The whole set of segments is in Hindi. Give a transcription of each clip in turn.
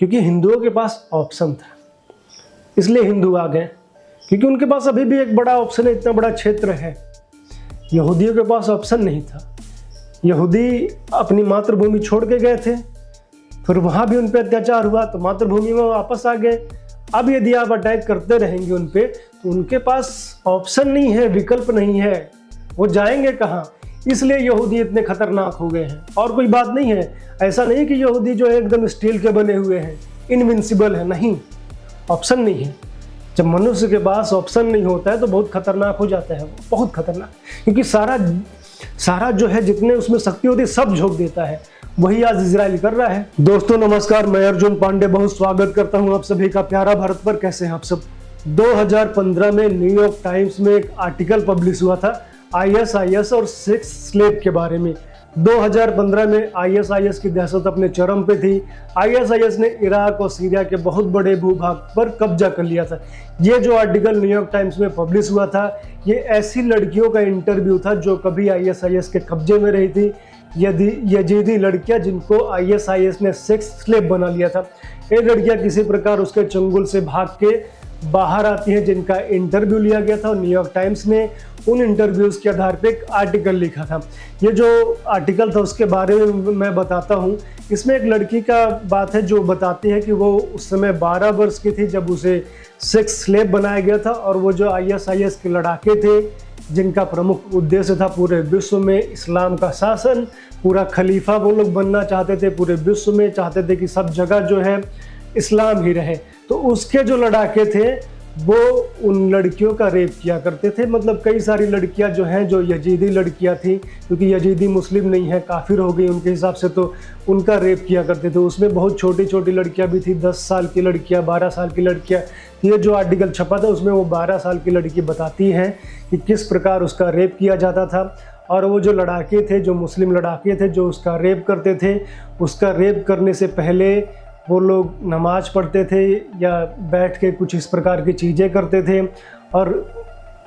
क्योंकि हिंदुओं के पास ऑप्शन था, इसलिए हिंदू आ गए, क्योंकि उनके पास अभी भी एक बड़ा ऑप्शन है, इतना बड़ा क्षेत्र है। यहूदियों के पास ऑप्शन नहीं था। यहूदी अपनी मातृभूमि छोड़ के गए थे, फिर वहाँ भी उन पर अत्याचार हुआ तो मातृभूमि में वापस आ गए। अब यदि आप अटैक करते रहेंगे उन पे, तो उनके पास ऑप्शन नहीं है, विकल्प नहीं है, वो जाएंगे कहाँ। इसलिए यहूदी इतने खतरनाक हो गए हैं, और कोई बात नहीं है। ऐसा नहीं कि यहूदी जो है एकदम स्टील के बने हुए हैं, इनविंसिबल है, नहीं, ऑप्शन नहीं है। जब मनुष्य के पास ऑप्शन नहीं होता है तो बहुत खतरनाक हो जाता है, बहुत खतरनाक, क्योंकि सारा जो है जितने उसमें शक्ति होती है सब झोंक देता है। वही आज इजराइल कर रहा है। दोस्तों नमस्कार, मैं अर्जुन पांडे बहुत स्वागत करता हूं आप सभी का प्यारा भारत पर। कैसे हैं आप सब। 2015 में न्यूयॉर्क टाइम्स में एक आर्टिकल पब्लिश हुआ था ISIS और सेक्स स्लेव के बारे में। 2015 में ISIS की दहशत अपने चरम पे थी। ISIS ने इराक और सीरिया के बहुत बड़े भूभाग पर कब्जा कर लिया था। ये जो आर्टिकल न्यूयॉर्क टाइम्स में पब्लिश हुआ था, ये ऐसी लड़कियों का इंटरव्यू था जो कभी ISIS के कब्जे में रही थी, यजीदी लड़कियां जिनको ISIS ने सेक्स स्लेव बना लिया था। ये लड़कियां किसी प्रकार उसके चंगुल से भाग के बाहर आती हैं, जिनका इंटरव्यू लिया गया था और न्यूयॉर्क टाइम्स ने उन इंटरव्यूज के आधार पे एक आर्टिकल लिखा था। ये जो आर्टिकल था उसके बारे में मैं बताता हूँ। इसमें एक लड़की का बात है जो बताती है कि वो उस समय 12 वर्ष की थी जब उसे सेक्स स्लेव बनाया गया था, और वो जो ISIS के लड़ाके थे जिनका प्रमुख उद्देश्य था पूरे विश्व में इस्लाम का शासन, पूरा खलीफा वो लोग बनना चाहते थे, पूरे विश्व में चाहते थे कि सब जगह जो है इस्लाम ही रहे। तो उसके जो लड़ाके थे वो उन लड़कियों का रेप किया करते थे। मतलब कई सारी लड़कियां जो हैं जो यजीदी लड़कियां थी, क्योंकि यजीदी मुस्लिम नहीं है, काफिर हो गई उनके हिसाब से, तो उनका रेप किया करते थे। उसमें बहुत छोटी छोटी लड़कियां भी थी, 10 साल की लड़कियां, 12 साल की लड़कियां। ये जो आर्टिकल छपा था उसमें वो 12 साल की लड़की बताती हैं कि किस प्रकार उसका रेप किया जाता था। और वो जो लड़ाके थे, जो मुस्लिम लड़ाके थे जो उसका रेप करते थे, उसका रेप करने से पहले वो लोग नमाज पढ़ते थे या बैठ के कुछ इस प्रकार की चीज़ें करते थे, और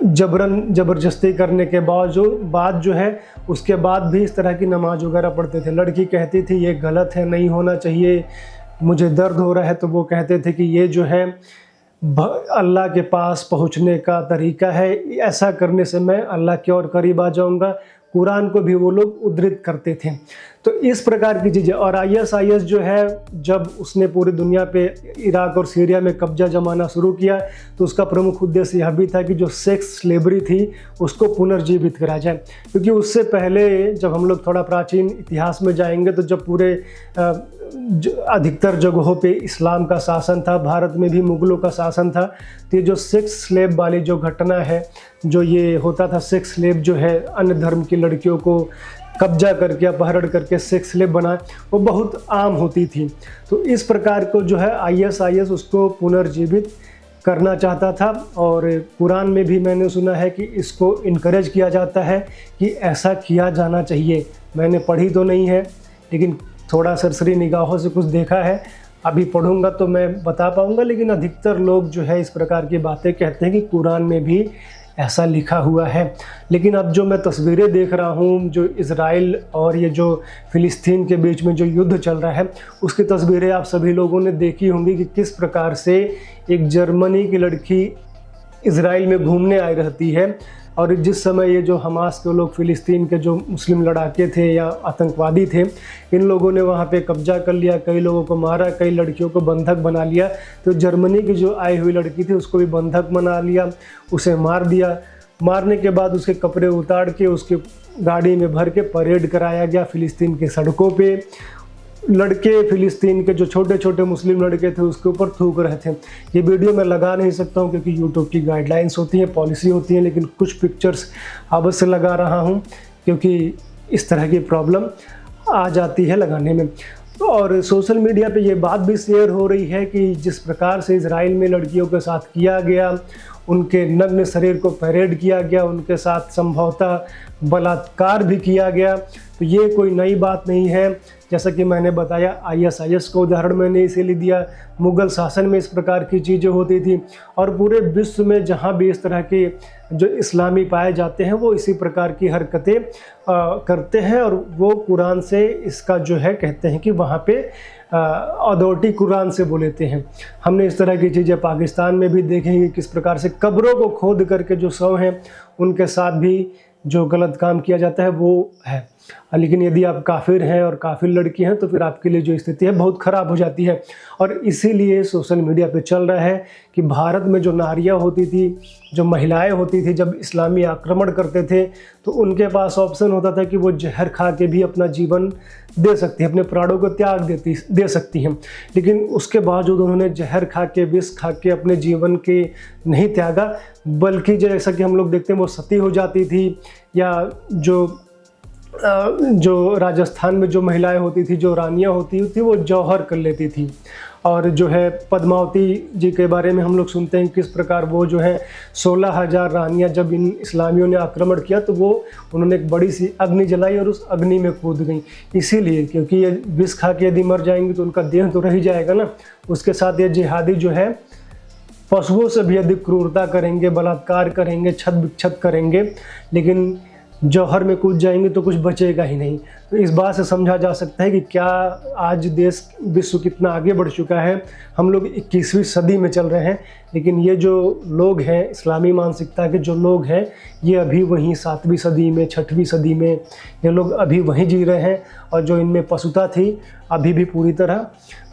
ज़बरदस्ती करने के बाद जो है उसके बाद भी इस तरह की नमाज वगैरह पढ़ते थे। लड़की कहती थी ये गलत है, नहीं होना चाहिए, मुझे दर्द हो रहा है। तो वो कहते थे कि ये जो है अल्लाह के पास पहुंचने का तरीका है, ऐसा करने से मैं अल्लाह के और करीब आ जाऊंगा। कुरान को भी वो लोग उद्धृत करते थे। तो इस प्रकार की चीज़ें। और ISIS जो है जब उसने पूरी दुनिया पे इराक और सीरिया में कब्जा जमाना शुरू किया, तो उसका प्रमुख उद्देश्य यह भी था कि जो सेक्स स्लेवरी थी उसको पुनर्जीवित करा जाए। क्योंकि उससे पहले जब हम लोग थोड़ा प्राचीन इतिहास में जाएंगे तो जब पूरे अधिकतर जगहों पे इस्लाम का शासन था, भारत में भी मुगलों का शासन था, तो ये जो सेक्स स्लेव वाली जो घटना है, जो ये होता था, सेक्स स्लेव जो है अन्य धर्म की लड़कियों को कब्जा करके अपहरण करके सेक्स स्लेव बनाए, वो बहुत आम होती थी। तो इस प्रकार को जो है ISIS उसको पुनर्जीवित करना चाहता था। और कुरान में भी मैंने सुना है कि इसको इनकरेज किया जाता है कि ऐसा किया जाना चाहिए। मैंने पढ़ी तो नहीं है, लेकिन थोड़ा सरसरी निगाहों से कुछ देखा है। अभी पढ़ूंगा तो मैं बता पाऊंगा, लेकिन अधिकतर लोग जो है इस प्रकार की बातें कहते हैं कि कुरान में भी ऐसा लिखा हुआ है। लेकिन अब जो मैं तस्वीरें देख रहा हूँ, जो इज़राइल और ये जो फ़िलिस्तीन के बीच में जो युद्ध चल रहा है, उसकी तस्वीरें आप सभी लोगों ने देखी होंगी कि किस प्रकार से एक जर्मनी की लड़की इज़राइल में घूमने आई रहती है, और जिस समय ये जो हमास के लोग, फ़िलिस्तीन के जो मुस्लिम लड़ाके थे या आतंकवादी थे, इन लोगों ने वहाँ पे कब्जा कर लिया, कई लोगों को मारा, कई लड़कियों को बंधक बना लिया। तो जर्मनी की जो आई हुई लड़की थी उसको भी बंधक बना लिया, उसे मार दिया। मारने के बाद उसके कपड़े उतार के उसके गाड़ी में भर के परेड कराया गया फ़िलिस्तीन की सड़कों पर। लड़के फ़िलिस्तीन के जो छोटे छोटे मुस्लिम लड़के थे उसके ऊपर थूक रहे थे। ये वीडियो मैं लगा नहीं सकता हूँ क्योंकि यूट्यूब की गाइडलाइंस होती हैं, पॉलिसी होती है, लेकिन कुछ पिक्चर्स अवश्य लगा रहा हूँ क्योंकि इस तरह की प्रॉब्लम आ जाती है लगाने में। और सोशल मीडिया पे ये बात भी शेयर हो रही है कि जिस प्रकार से इज़राइल में लड़कियों के साथ किया गया, उनके नग्न शरीर को परेड किया गया, उनके साथ संभवतः बलात्कार भी किया गया, तो ये कोई नई बात नहीं है। जैसा कि मैंने बताया, ISIS का उदाहरण मैंने इसीलिए दिया। मुग़ल शासन में इस प्रकार की चीज़ें होती थी, और पूरे विश्व में जहाँ भी इस तरह के जो इस्लामी पाए जाते हैं वो इसी प्रकार की हरकतें करते हैं, और वो कुरान से इसका जो है कहते हैं कि वहाँ पे अथॉरिटी कुरान से वो लेते हैं। हमने इस तरह की चीज़ें पाकिस्तान में भी देखेंगे, किस प्रकार से कब्रों को खोद करके जो शव हैं उनके साथ भी जो गलत काम किया जाता है वो है। लेकिन यदि आप काफिर हैं और काफिर लड़की हैं तो फिर आपके लिए जो स्थिति है बहुत ख़राब हो जाती है। और इसीलिए सोशल मीडिया पे चल रहा है कि भारत में जो नारियां होती थी, जो महिलाएं होती थी, जब इस्लामी आक्रमण करते थे तो उनके पास ऑप्शन होता था कि वो जहर खा के भी अपना जीवन दे सकती हैं, अपने प्राणों को त्याग दे सकती हैं। लेकिन उसके बावजूद उन्होंने जहर खा के, विष खा के अपने जीवन के नहीं त्यागा, बल्कि जैसा कि हम लोग देखते हैं वो सती हो जाती थी, या जो राजस्थान में जो महिलाएं होती थी, जो रानियां होती थी, वो जौहर कर लेती थी। और जो है पद्मावती जी के बारे में हम लोग सुनते हैं किस प्रकार वो जो है 16,000 रानियां जब इन इस्लामियों ने आक्रमण किया तो वो उन्होंने एक बड़ी सी अग्नि जलाई और उस अग्नि में कूद गई। इसीलिए क्योंकि ये विष खा के यदि मर जाएंगी तो उनका देह तो रह ही जाएगा ना। उसके साथ ये जिहादी जो है पशुओं से भी अधिक क्रूरता करेंगे, बलात्कार करेंगे, छद विच्छद करेंगे, लेकिन जौहर में कूद जाएंगे तो कुछ बचेगा ही नहीं। तो इस बात से समझा जा सकता है कि क्या आज देश विश्व कितना आगे बढ़ चुका है। हम लोग 21वीं सदी में चल रहे हैं, लेकिन ये जो लोग हैं, इस्लामी मानसिकता के जो लोग हैं, ये अभी वहीं 7वीं सदी में, 6वीं सदी में ये लोग अभी वहीं जी रहे हैं। और जो इनमें पशुता थी अभी भी पूरी तरह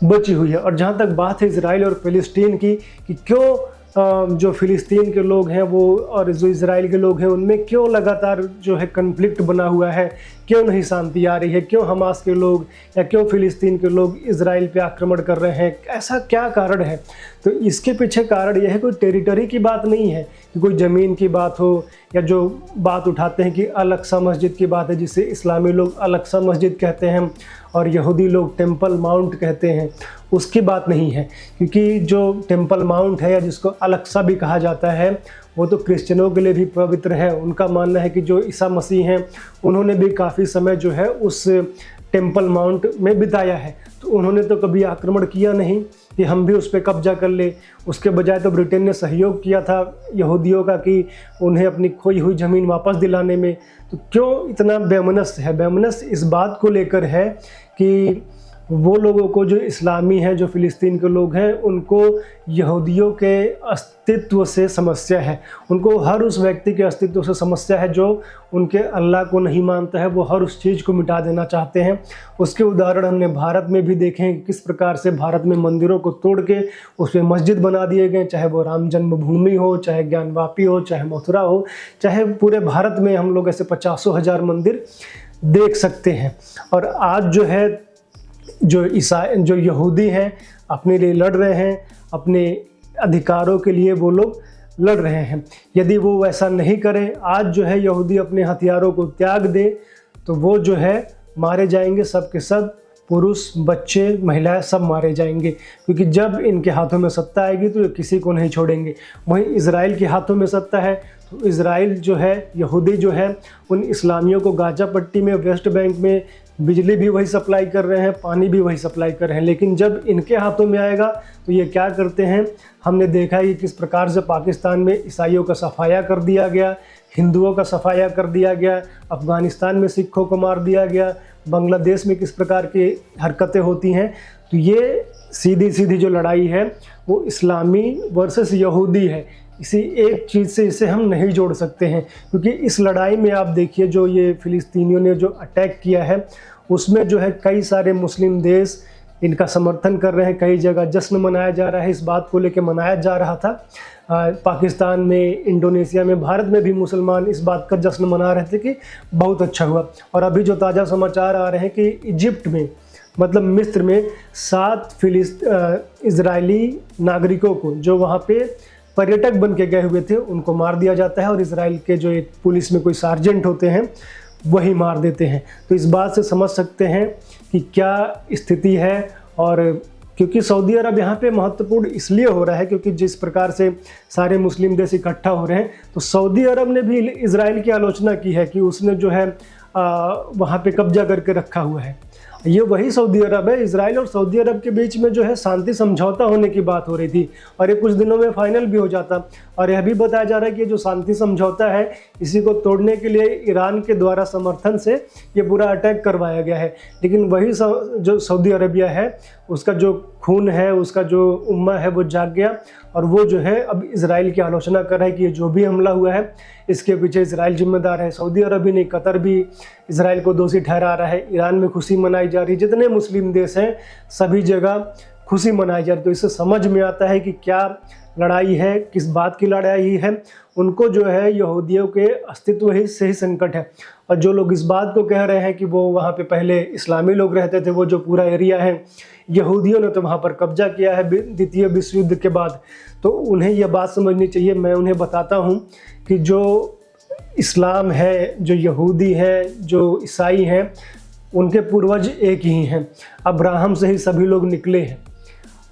बची हुई है। और जहाँ तक बात है इजराइल और फ़िलिस्तीन की कि क्यों जो फ़िलिस्तीन के लोग हैं वो और जो इजराइल के लोग हैं उनमें क्यों लगातार जो है कन्फ्लिक्ट बना हुआ है, क्यों नहीं शांति आ रही है, क्यों हमास के लोग या क्यों फ़िलिस्तीन के लोग इजराइल पे आक्रमण कर रहे हैं, ऐसा क्या कारण है। तो इसके पीछे कारण यह है कोई टेरिटरी की बात नहीं है कि कोई ज़मीन की बात हो, या जो बात उठाते हैं कि अल-अक्सा मस्जिद की बात है जिसे इस्लामी लोग अल-अक्सा मस्जिद कहते हैं और यहूदी लोग टेम्पल माउंट कहते हैं, उसकी बात नहीं है। क्योंकि जो टेम्पल माउंट है या जिसको अल-अक्सा भी कहा जाता है वो तो क्रिश्चियनों के लिए भी पवित्र है। उनका मानना है कि जो ईसा मसीह हैं उन्होंने भी काफ़ी समय जो है उस टेम्पल माउंट में बिताया है। तो उन्होंने तो कभी आक्रमण किया नहीं कि हम भी उस पर कब्जा कर ले। उसके बजाय तो ब्रिटेन ने सहयोग किया था यहूदियों का कि उन्हें अपनी खोई हुई ज़मीन वापस दिलाने में। तो क्यों इतना वैमनस्य है? वैमनस्य इस बात को लेकर है कि वो लोगों को जो इस्लामी हैं, जो फ़िलिस्तीन के लोग हैं, उनको यहूदियों के अस्तित्व से समस्या है। उनको हर उस व्यक्ति के अस्तित्व से समस्या है जो उनके अल्लाह को नहीं मानता है। वो हर उस चीज़ को मिटा देना चाहते हैं। उसके उदाहरण हमने भारत में भी देखे हैं, किस प्रकार से भारत में मंदिरों को तोड़ के उसमें मस्जिद बना दिए गए, चाहे वो राम जन्मभूमि हो, चाहे ज्ञानवापी हो, चाहे मथुरा हो, चाहे पूरे भारत में हम लोग ऐसे 50,000 मंदिर देख सकते हैं। और आज जो है जो यहूदी हैं अपने लिए लड़ रहे हैं, अपने अधिकारों के लिए वो लोग लड़ रहे हैं। यदि वो वैसा नहीं करें, आज जो है यहूदी अपने हथियारों को त्याग दे तो वो जो है मारे जाएंगे, सब के सब, पुरुष, बच्चे, महिलाएं सब मारे जाएंगे। क्योंकि जब इनके हाथों में सत्ता आएगी तो ये किसी को नहीं छोड़ेंगे। वहीं इजराइल के हाथों में सत्ता है तो इजराइल जो है, यहूदी जो है, उन इस्लामियों को गाजा पट्टी में, वेस्ट बैंक में बिजली भी वही सप्लाई कर रहे हैं, पानी भी वही सप्लाई कर रहे हैं। लेकिन जब इनके हाथों में आएगा तो ये क्या करते हैं, हमने देखा है कि किस प्रकार से पाकिस्तान में ईसाइयों का सफाया कर दिया गया, हिंदुओं का सफाया कर दिया गया, अफ़गानिस्तान में सिखों को मार दिया गया, बांग्लादेश में किस प्रकार की हरकतें होती हैं। तो ये सीधी सीधी जो लड़ाई है वो इस्लामी वर्सेस यहूदी है। इसी एक चीज़ से इसे हम नहीं जोड़ सकते हैं, क्योंकि इस लड़ाई में आप देखिए जो ये फ़िलिस्तीनियों ने जो अटैक किया है उसमें जो है कई सारे मुस्लिम देश इनका समर्थन कर रहे हैं। कई जगह जश्न मनाया जा रहा है, इस बात को लेकर मनाया जा रहा था। पाकिस्तान में, इंडोनेशिया में, भारत में भी मुसलमान इस बात का जश्न मना रहे थे कि बहुत अच्छा हुआ। और अभी जो ताज़ा समाचार आ रहे हैं कि इजिप्ट में, मतलब मिस्र में 7 इजरायली नागरिकों को जो वहाँ पे पर्यटक बन के गए हुए थे उनको मार दिया जाता है, और इजराइल के जो एक पुलिस में कोई सार्जेंट होते हैं वही मार देते हैं। तो इस बात से समझ सकते हैं कि क्या स्थिति है। और क्योंकि सऊदी अरब यहाँ पे महत्वपूर्ण इसलिए हो रहा है क्योंकि जिस प्रकार से सारे मुस्लिम देश इकट्ठा हो रहे हैं, तो सऊदी अरब ने भी इजराइल की आलोचना की है कि उसने जो है वहाँ पे कब्जा करके रखा हुआ है। ये वही सऊदी अरब है। इजराइल और सऊदी अरब के बीच में जो है शांति समझौता होने की बात हो रही थी और ये कुछ दिनों में फाइनल भी हो जाता। और यह भी बताया जा रहा है कि जो शांति समझौता है इसी को तोड़ने के लिए ईरान के द्वारा समर्थन से ये पूरा अटैक करवाया गया है। लेकिन वही जो सऊदी अरबिया है उसका जो खून है, उसका जो उम्मा है वो जाग गया और वो जो है अब इजराइल की आलोचना कर रहा है कि ये जो भी हमला हुआ है इसके पीछे इजराइल जिम्मेदार है। सऊदी अरब ही नहीं, कतर भी इजराइल को दोषी ठहरा रहा है। ईरान में खुशी मनाई जा रही, जितने मुस्लिम देश हैं सभी जगह खुशी मनाई जा रही। तो इससे समझ में आता है कि क्या लड़ाई है, किस बात की लड़ाई है। उनको जो है यहूदियों के अस्तित्व ही से ही संकट है। और जो लोग इस बात को कह रहे हैं कि वो वहाँ पे पहले इस्लामी लोग रहते थे, वो जो पूरा एरिया है यहूदियों ने तो वहाँ पर कब्जा किया है द्वितीय विश्व युद्ध के बाद, तो उन्हें यह बात समझनी चाहिए। मैं उन्हें बताता हूँ कि जो इस्लाम है, जो यहूदी है, जो ईसाई हैं, उनके पूर्वज एक ही हैं। अब्राहम से ही सभी लोग निकले हैं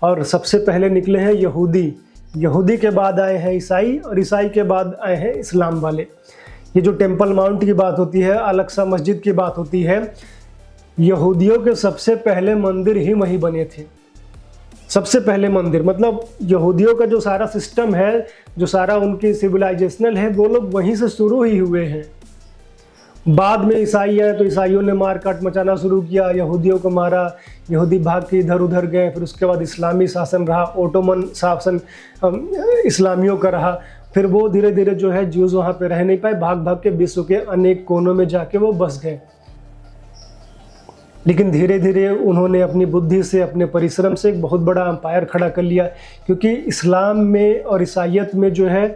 और सबसे पहले निकले हैं यहूदी, यहूदी के बाद आए हैं ईसाई और ईसाई के बाद आए हैं इस्लाम वाले। ये जो टेम्पल माउंट की बात होती है, अल-अक्सा मस्जिद की बात होती है, यहूदियों के सबसे पहले मंदिर ही वहीं बने थे। सबसे पहले मंदिर मतलब यहूदियों का जो सारा सिस्टम है, जो सारा उनकी सिविलाइजेशनल है, वो लोग वहीं से शुरू ही हुए हैं। बाद में ईसाई आए तो ईसाइयों ने मार काट मचाना शुरू किया, यहूदियों को मारा, यहूदी भाग के इधर उधर गए। फिर उसके बाद इस्लामी शासन रहा, ओटोमन शासन इस्लामियों का रहा। फिर वो धीरे धीरे जो है ज्यूज वहाँ पे रह नहीं पाए, भाग भाग के विश्व के अनेक कोनों में जाके वो बस गए। लेकिन धीरे धीरे उन्होंने अपनी बुद्धि से, अपने परिश्रम से एक बहुत बड़ा एम्पायर खड़ा कर लिया। क्योंकि इस्लाम में और ईसाइयत में जो है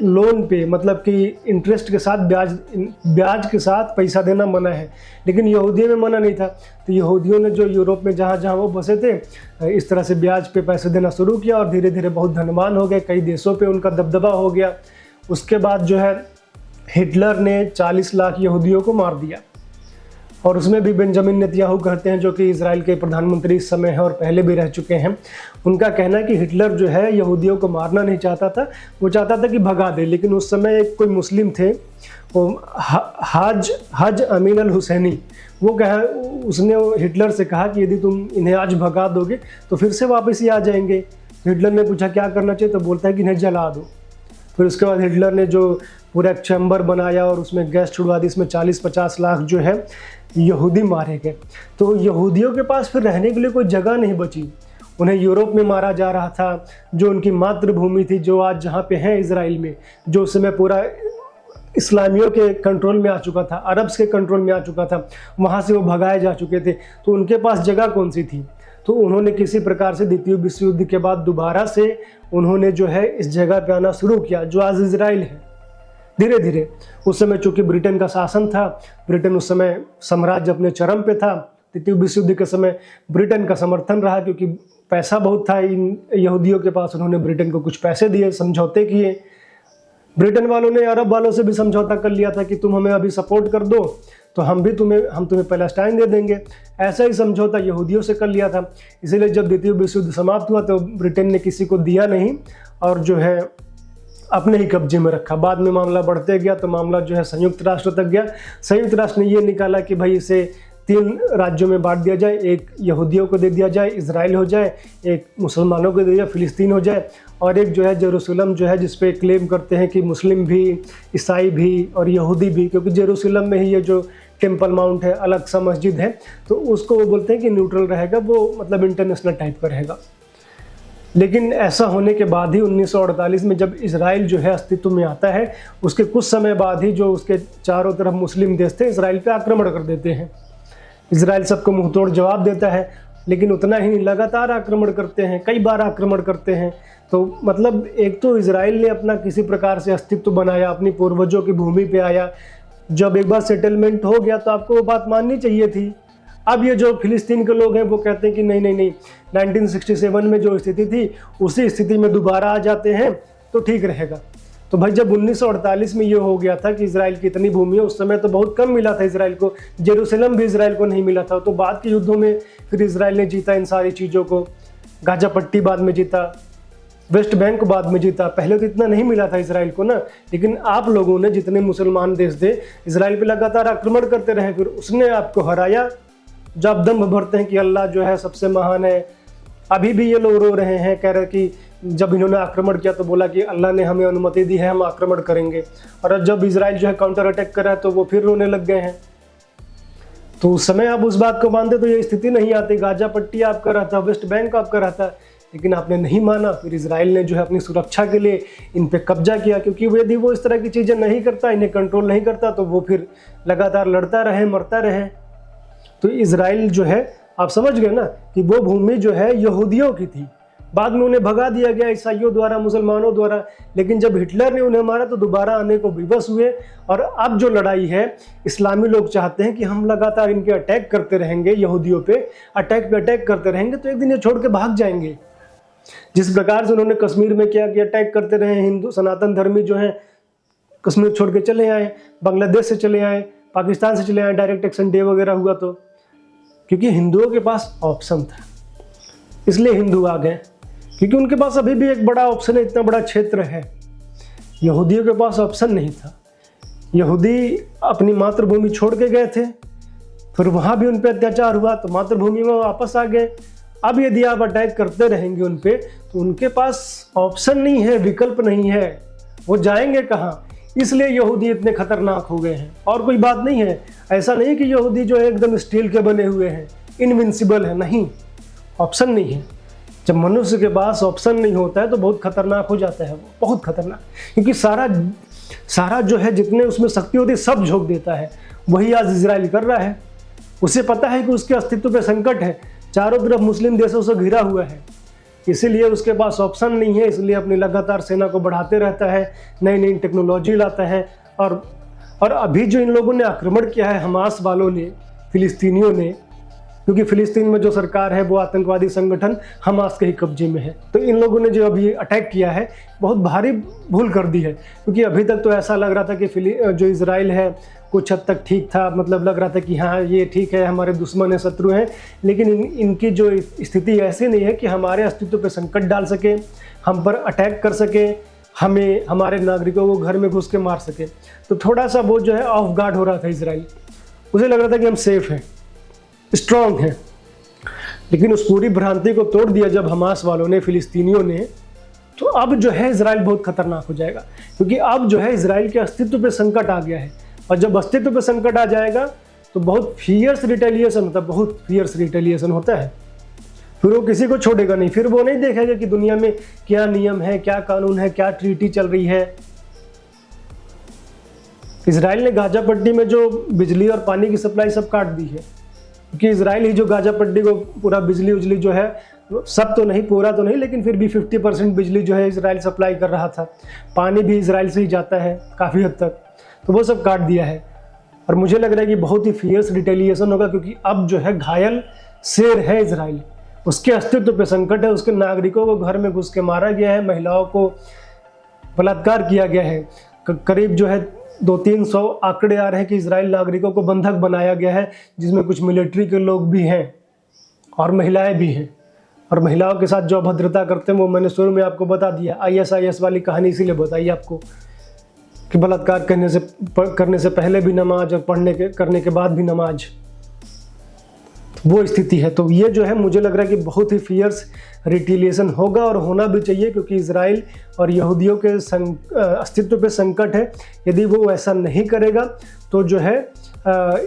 लोन पे मतलब कि इंटरेस्ट के साथ ब्याज के साथ पैसा देना मना है, लेकिन यहूदियों में मना नहीं था। तो यहूदियों ने जो यूरोप में जहाँ जहाँ वो बसे थे इस तरह से ब्याज पे पैसे देना शुरू किया और धीरे धीरे बहुत धनवान हो गए। कई देशों पे उनका दबदबा हो गया। उसके बाद जो है हिटलर ने 40 लाख यहूदियों को मार दिया और उसमें भी बेंजामिन नेतन्याहू कहते हैं, जो कि इजराइल के प्रधानमंत्री इस समय हैं और पहले भी रह चुके हैं, उनका कहना है कि हिटलर जो है यहूदियों को मारना नहीं चाहता था, वो चाहता था कि भगा दे। लेकिन उस समय एक कोई मुस्लिम थे, वो हज अमीन अल हुसैनी, वो कहा, उसने हिटलर से कहा कि यदि तुम इन्हें आज भगा दोगे तो फिर से वापस ही आ जाएंगे। हिटलर ने पूछा क्या करना चाहिए, तो बोलता है कि इन्हें जला दो। फिर उसके बाद हिटलर ने जो पूरा एक चैम्बर बनाया और उसमें गैस छुड़वा दी, इसमें 40-50 लाख जो है यहूदी मारे गए। तो यहूदियों के पास फिर रहने के लिए कोई जगह नहीं बची। उन्हें यूरोप में मारा जा रहा था, जो उनकी मातृभूमि थी, जो आज जहाँ पे है इजराइल में, जो उस समय पूरा इस्लामियों के कंट्रोल में आ चुका था, अरब्स के कंट्रोल में आ चुका था, वहाँ से वो भगाए जा चुके थे। तो उनके पास जगह कौन सी थी? तो उन्होंने किसी प्रकार से द्वितीय विश्व युद्ध के बाद दोबारा से उन्होंने जो है इस जगह पे आना शुरू किया जो आज इजराइल है। धीरे धीरे उस समय चूंकि ब्रिटेन का शासन था, ब्रिटेन उस समय साम्राज्य अपने चरम पे था। द्वितीय विश्व युद्ध के समय ब्रिटेन का समर्थन रहा क्योंकि पैसा बहुत था इन यहूदियों के पास। उन्होंने ब्रिटेन को कुछ पैसे दिए, समझौते किए। ब्रिटेन वालों ने अरब वालों से भी समझौता कर लिया था कि तुम हमें अभी सपोर्ट कर दो तो हम तुम्हें पैलेस्टाइन दे देंगे। ऐसा ही समझौता यहूदियों से कर लिया था। इसीलिए जब द्वितीय विश्व युद्ध समाप्त हुआ तो ब्रिटेन ने किसी को दिया नहीं और जो है अपने ही कब्जे में रखा। बाद में मामला बढ़ते गया तो मामला जो है संयुक्त राष्ट्र तक गया। संयुक्त राष्ट्र ने ये निकाला कि भाई इसे 3 राज्यों में बांट दिया जाए, एक यहूदियों को दे दिया जाए, इजराइल हो जाए, एक मुसलमानों को दे दिया, फिलिस्तीन हो जाए, और एक जो है जेरूसलम जो है जिस पे क्लेम करते हैं कि मुस्लिम भी, ईसाई भी और यहूदी भी, क्योंकि जेरूसलम में ही ये जो टेम्पल माउंट है, अल-अक्सा मस्जिद है, तो उसको वो बोलते हैं कि न्यूट्रल रहेगा, वो मतलब इंटरनेशनल टाइप का रहेगा। लेकिन ऐसा होने के बाद ही 1948 में जब इजराइल जो है अस्तित्व में आता है, उसके कुछ समय बाद ही जो उसके चारों तरफ मुस्लिम देश थे इजराइल पे आक्रमण कर देते हैं। इजराइल सबको मुंहतोड़ जवाब देता है, लेकिन उतना ही नहीं, लगातार आक्रमण करते हैं, कई बार आक्रमण करते हैं। तो मतलब एक तो इजराइल ने अपना किसी प्रकार से अस्तित्व बनाया, अपनी पूर्वजों की भूमि पे आया। जब एक बार सेटलमेंट हो गया तो आपको वो बात माननी चाहिए थी। अब ये जो फिलिस्तीन के लोग हैं वो कहते हैं कि नहीं, 1967 में जो स्थिति थी उसी स्थिति में दोबारा आ जाते हैं तो ठीक रहेगा। तो भाई जब 1948 में ये हो गया था कि इजराइल की इतनी भूमि है, उस समय तो बहुत कम मिला था इजराइल को, जेरूसलम भी इजराइल को नहीं मिला था। तो बाद के युद्धों में फिर इजराइल ने जीता इन सारी चीज़ों को। गाजा पट्टी बाद में जीता, वेस्ट बैंक बाद में जीता, पहले तो इतना नहीं मिला था इजराइल को ना। लेकिन आप लोगों ने, जितने मुसलमान देश थे, इजराइल पे लगातार आक्रमण करते रहे, फिर उसने आपको हराया। जो आप दम भरते हैं कि अल्लाह जो है सबसे महान है, अभी भी ये लोग रो रहे हैं, कह रहे कि जब इन्होंने आक्रमण किया तो बोला कि अल्लाह ने हमें अनुमति दी है, हम आक्रमण करेंगे, और जब इजराइल जो है काउंटर अटैक कर रहा है तो वो फिर रोने लग गए हैं। तो उस समय आप उस बात को मानते तो ये स्थिति नहीं आती, गाजा पट्टी आपका रहता, वेस्ट बैंक आपका रहता, लेकिन आपने नहीं माना। फिर इजराइल ने जो है अपनी सुरक्षा के लिए इन पे कब्जा किया, क्योंकि यदि वो इस तरह की चीज़ें नहीं करता, इन्हें कंट्रोल नहीं करता, तो वो फिर लगातार लड़ता रहे, मरता रहे। तो इजराइल जो है, आप समझ गए ना कि वो भूमि जो है यहूदियों की थी, बाद में उन्हें भगा दिया गया ईसाइयों द्वारा, मुसलमानों द्वारा, लेकिन जब हिटलर ने उन्हें मारा तो दोबारा आने को विवश हुए। और अब जो लड़ाई है, इस्लामी लोग चाहते हैं कि हम लगातार इनके अटैक करते रहेंगे, यहूदियों पे अटैक करते रहेंगे, तो एक दिन ये छोड़ के भाग जाएंगे। जिस प्रकार से उन्होंने कश्मीर में किया कि अटैक करते रहे, हिंदू सनातन धर्मी जो हैं कश्मीर छोड़ के चले आए, बांग्लादेश से चले आए, पाकिस्तान से चले आए, डायरेक्ट एक्शन डे वगैरह हुआ, तो क्योंकि हिंदुओं के पास ऑप्शन था इसलिए हिंदू आ गए, क्योंकि उनके पास अभी भी एक बड़ा ऑप्शन है, इतना बड़ा क्षेत्र है। यहूदियों के पास ऑप्शन नहीं था। यहूदी अपनी मातृभूमि छोड़ के गए थे, फिर वहाँ भी उन पर अत्याचार हुआ तो मातृभूमि में वापस आ गए। अब यदि आप अटैक करते रहेंगे उन पे, तो उनके पास ऑप्शन नहीं है, विकल्प नहीं है, वो जाएंगे कहाँ। इसलिए यहूदी इतने खतरनाक हो गए हैं, और कोई बात नहीं है। ऐसा नहीं कि यहूदी जो है एकदम स्टील के बने हुए हैं, इनविंसिबल है, नहीं, ऑप्शन नहीं है। जब मनुष्य के पास ऑप्शन नहीं होता है तो बहुत खतरनाक हो जाता है, वो बहुत खतरनाक, क्योंकि सारा जो है जितने उसमें शक्ति होती है सब झोंक देता है। वही आज इजराइल कर रहा है। उसे पता है कि उसके अस्तित्व पे संकट है, चारों तरफ मुस्लिम देशों से घिरा हुआ है, इसीलिए उसके पास ऑप्शन नहीं है, इसलिए अपनी लगातार सेना को बढ़ाते रहता है, नई नई टेक्नोलॉजी लाता है। और अभी जो इन लोगों ने आक्रमण किया है, हमास वालों ने, फिलिस्तीनियों ने, क्योंकि फिलिस्तीन में जो सरकार है वो आतंकवादी संगठन हमास के ही कब्जे में है, तो इन लोगों ने जो अभी अटैक किया है बहुत भारी भूल कर दी है। क्योंकि अभी तक तो ऐसा लग रहा था कि जो इजराइल है कुछ हद तक ठीक था, मतलब लग रहा था कि हाँ ये ठीक है, हमारे दुश्मन है, शत्रु हैं, लेकिन इनकी जो स्थिति ऐसी नहीं है कि हमारे अस्तित्व पर संकट डाल सके, हम पर अटैक कर सके, हमें, हमारे नागरिकों को घर में घुस के मार सके। तो थोड़ा सा वो जो है ऑफ गार्ड हो रहा था इजराइल, उसे लग रहा था कि हम सेफ हैं, स्ट्रॉन्ग हैं, लेकिन उस पूरी भ्रांति को तोड़ दिया जब हमास वालों ने, फिलिस्तीनियों ने। तो अब जो है इजराइल बहुत खतरनाक हो जाएगा, क्योंकि अब जो है इजराइल के अस्तित्व पे संकट आ गया है, और जब अस्तित्व पे संकट आ जाएगा तो बहुत फियर्स रिटेलिएशन होता है, बहुत फियर्स रिटेलिएशन होता है। फिर वो किसी को छोड़ेगा नहीं, फिर वो नहीं देखेगा कि दुनिया में क्या नियम है, क्या कानून है, क्या ट्रीटी चल रही है। इजराइल ने गाजा पट्टी में जो बिजली और पानी की सप्लाई सब काट दी है, क्योंकि इजराइल ही जो गाजा पट्टी को पूरा बिजली उजली जो है, सब तो नहीं, पूरा तो नहीं, लेकिन फिर भी 50% बिजली जो है इजराइल सप्लाई कर रहा था। पानी भी इजराइल से ही जाता है काफ़ी हद तक, तो वो सब काट दिया है। और मुझे लग रहा है कि बहुत ही फियर्स रिटेलिएशन होगा, क्योंकि अब जो है घायल शेर है इजराइल, उसके अस्तित्व पे संकट है, उसके नागरिकों को घर में घुस के मारा गया है, महिलाओं को बलात्कार किया गया है। करीब जो है 200-300 आंकड़े आ रहे हैं कि इजराइल नागरिकों को बंधक बनाया गया है, जिसमें कुछ मिलिट्री के लोग भी हैं और महिलाएं भी हैं। और महिलाओं के साथ जो अभद्रता करते हैं वो मैंने शुरू में आपको बता दिया, ISIS वाली कहानी इसीलिए बताई आपको कि बलात्कार करने से पहले भी नमाज और करने के बाद भी नमाज, वो स्थिति है। तो ये जो है मुझे लग रहा है कि बहुत ही फियर्स रिटेलिएशन होगा, और होना भी चाहिए, क्योंकि इजराइल और यहूदियों के अस्तित्व पे संकट है। यदि वो ऐसा नहीं करेगा तो जो है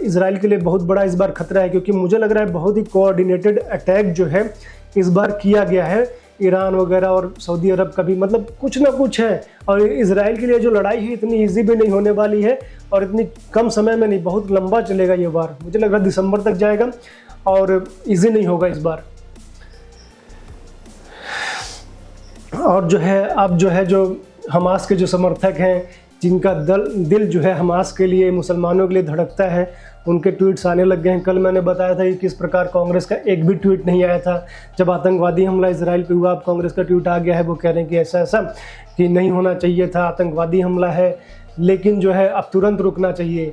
इजराइल के लिए बहुत बड़ा इस बार खतरा है, क्योंकि मुझे लग रहा है बहुत ही कोऑर्डिनेटेड अटैक जो है इस बार किया गया है, ईरान वगैरह और सऊदी अरब का भी, मतलब कुछ ना कुछ है। और इजराइल के लिए जो लड़ाई है इतनी ईजी भी नहीं होने वाली है, और इतनी कम समय में नहीं, बहुत लंबा चलेगा ये बार। मुझे लग रहा है दिसंबर तक जाएगा और इजी नहीं होगा इस बार। और जो है अब जो हमास के जो समर्थक हैं, जिनका दिल जो है हमास के लिए, मुसलमानों के लिए धड़कता है, उनके ट्वीट्स आने लग गए हैं। कल मैंने बताया था कि किस प्रकार कांग्रेस का एक भी ट्वीट नहीं आया था जब आतंकवादी हमला इजराइल पे हुआ। अब कांग्रेस का ट्वीट आ गया है, वो कह रहे हैं कि ऐसा कि नहीं होना चाहिए था, आतंकवादी हमला है, लेकिन जो है अब तुरंत रुकना चाहिए,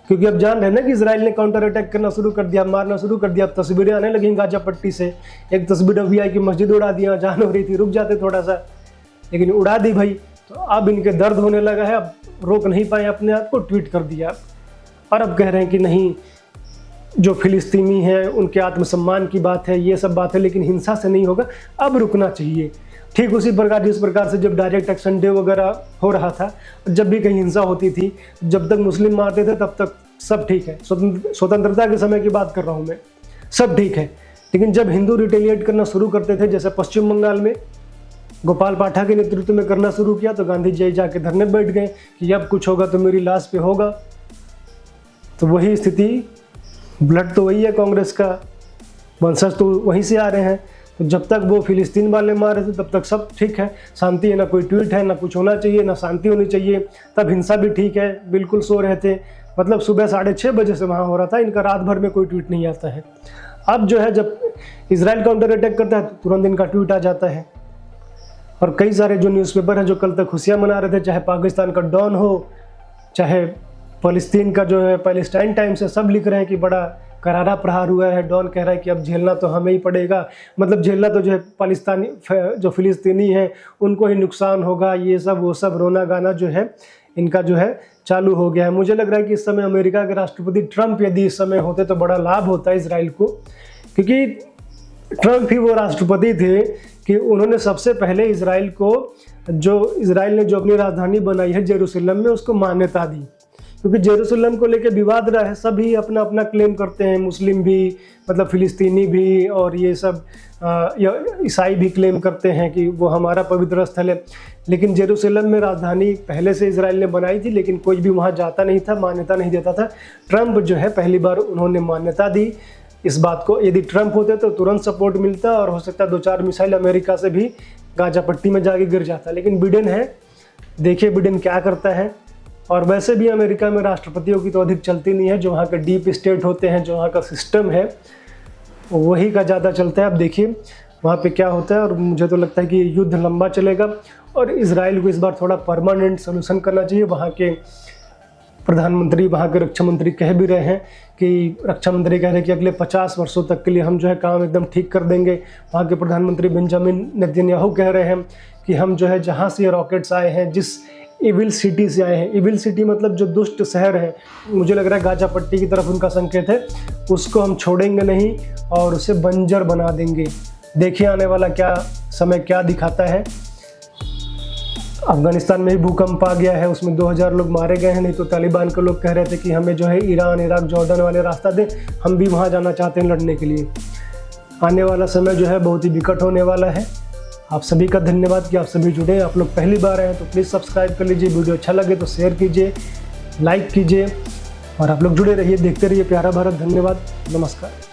क्योंकि अब जान रहे ना कि इजराइल ने काउंटर अटैक करना शुरू कर दिया, मारना शुरू कर दिया। अब तस्वीरें आने लगी गाजा पट्टी से, एक तस्वीर FBI की मस्जिद उड़ा दिया, जान हो रही थी रुक जाते थोड़ा सा, लेकिन उड़ा दी भाई। तो अब इनके दर्द होने लगा है, अब रोक नहीं पाए अपने आप को, ट्वीट कर दिया। और अब कह रहे हैं कि नहीं, जो फिलिस्तीनी हैं उनके आत्मसम्मान की बात है, ये सब बात है, लेकिन हिंसा से नहीं होगा, अब रुकना चाहिए। ठीक उसी प्रकार जिस प्रकार से जब डायरेक्ट एक्शन डे वगैरह हो रहा था, जब भी कहीं हिंसा होती थी, जब तक मुस्लिम मारते थे तब तक सब ठीक है, स्वतंत्रता के समय की बात कर रहा हूँ मैं, सब ठीक है। लेकिन जब हिंदू रिटेलिएट करना शुरू करते थे, जैसे पश्चिम बंगाल में गोपाल पाठक के नेतृत्व में करना शुरू किया, तो गांधी जी जाके धरने बैठ गए कि अब कुछ होगा तो मेरी लाश पे होगा। तो वही स्थिति, ब्लड तो वही है, कांग्रेस का वंशज तो वहीं से आ रहे हैं। तो जब तक वो फिलिस्तीन वाले मार रहे थे तब तक सब ठीक है, शांति है, ना कोई ट्वीट है, ना कुछ होना चाहिए, ना शांति होनी चाहिए। तब हिंसा भी ठीक है, बिल्कुल सो रहे थे, मतलब सुबह 6:30 बजे से वहाँ हो रहा था, इनका रात भर में कोई ट्वीट नहीं आता है। अब जो है जब इजराइल काउंटर अटैक करता है तो तुरंत इनका ट्वीट आ जाता है। और कई सारे जो न्यूज़पेपर हैं जो कल तक खुशियाँ मना रहे थे, चाहे पाकिस्तान का डॉन हो, चाहे फ़लस्तीन का जो है पैलेस्टाइन टाइम्स है, सब लिख रहे हैं कि बड़ा करारा प्रहार हुआ है। डॉन कह रहा है कि अब झेलना तो हमें ही पड़ेगा, मतलब झेलना तो जो है पाकिस्तानी जो फ़िलिस्तीनी हैं उनको ही नुकसान होगा, ये सब वो सब रोना गाना जो है इनका जो है चालू हो गया है। मुझे लग रहा है कि इस समय अमेरिका के राष्ट्रपति ट्रंप यदि इस समय होते तो बड़ा लाभ होता है इजराइल को, क्योंकि ट्रंप ही वो राष्ट्रपति थे कि उन्होंने सबसे पहले इजराइल को, जो इजराइल ने जो अपनी राजधानी बनाई है जेरूसलम में, उसको मान्यता दी। क्योंकि जेरूसलम को लेकर विवाद रहा है, सभी अपना अपना क्लेम करते हैं, मुस्लिम भी, मतलब फ़िलिस्तीनी भी, और ये सब ईसाई भी क्लेम करते हैं कि वो हमारा पवित्र स्थल है। लेकिन जेरूसलम में राजधानी पहले से इजराइल ने बनाई थी, लेकिन कोई भी वहाँ जाता नहीं था, मान्यता नहीं देता था। ट्रंप जो है पहली बार उन्होंने मान्यता दी इस बात को। यदि ट्रंप होते तो तुरंत सपोर्ट मिलता और हो सकता है 2-4 मिसाइल अमेरिका से भी गाजा पट्टी में जाके गिर जाता। लेकिन बिडेन है, देखिए बिडेन क्या करता है। और वैसे भी अमेरिका में राष्ट्रपतियों की तो अधिक चलती नहीं है, जो वहाँ का डीप स्टेट होते हैं, जो वहाँ का सिस्टम है वही का ज़्यादा चलता है। अब देखिए वहाँ पे क्या होता है, और मुझे तो लगता है कि युद्ध लंबा चलेगा और इजराइल को इस बार थोड़ा परमानेंट सोल्यूशन करना चाहिए। वहाँ के प्रधानमंत्री, वहाँ के रक्षा मंत्री कह भी रहे हैं कि रक्षा मंत्री कह रहे हैं कि अगले 50 वर्षों तक के लिए हम जो है काम एकदम ठीक कर देंगे। वहाँ के प्रधानमंत्री बेंजामिन नेतन्याहू कह रहे हैं कि हम जो है जहाँ से ये रॉकेट्स आए हैं, जिस इविल सिटी से आए हैं, इविल सिटी मतलब जो दुष्ट शहर है, मुझे लग रहा है गाजा पट्टी की तरफ उनका संकेत है, उसको हम छोड़ेंगे नहीं और उसे बंजर बना देंगे। देखिए आने वाला क्या समय क्या दिखाता है। अफगानिस्तान में ही भूकंप आ गया है, उसमें 2000 लोग मारे गए हैं। नहीं तो तालिबान के लोग कह रहे थे कि हमें जो है ईरान, इराक, जॉर्डन वाले रास्ता दें, हम भी वहाँ जाना चाहते हैं लड़ने के लिए। आने वाला समय जो है बहुत ही विकट होने वाला है। आप सभी का धन्यवाद कि आप सभी जुड़े। आप लोग पहली बार आए तो प्लीज़ सब्सक्राइब कर लीजिए, वीडियो अच्छा लगे तो शेयर कीजिए, लाइक कीजिए, और आप लोग जुड़े रहिए, देखते रहिए प्यारा भारत। धन्यवाद, नमस्कार।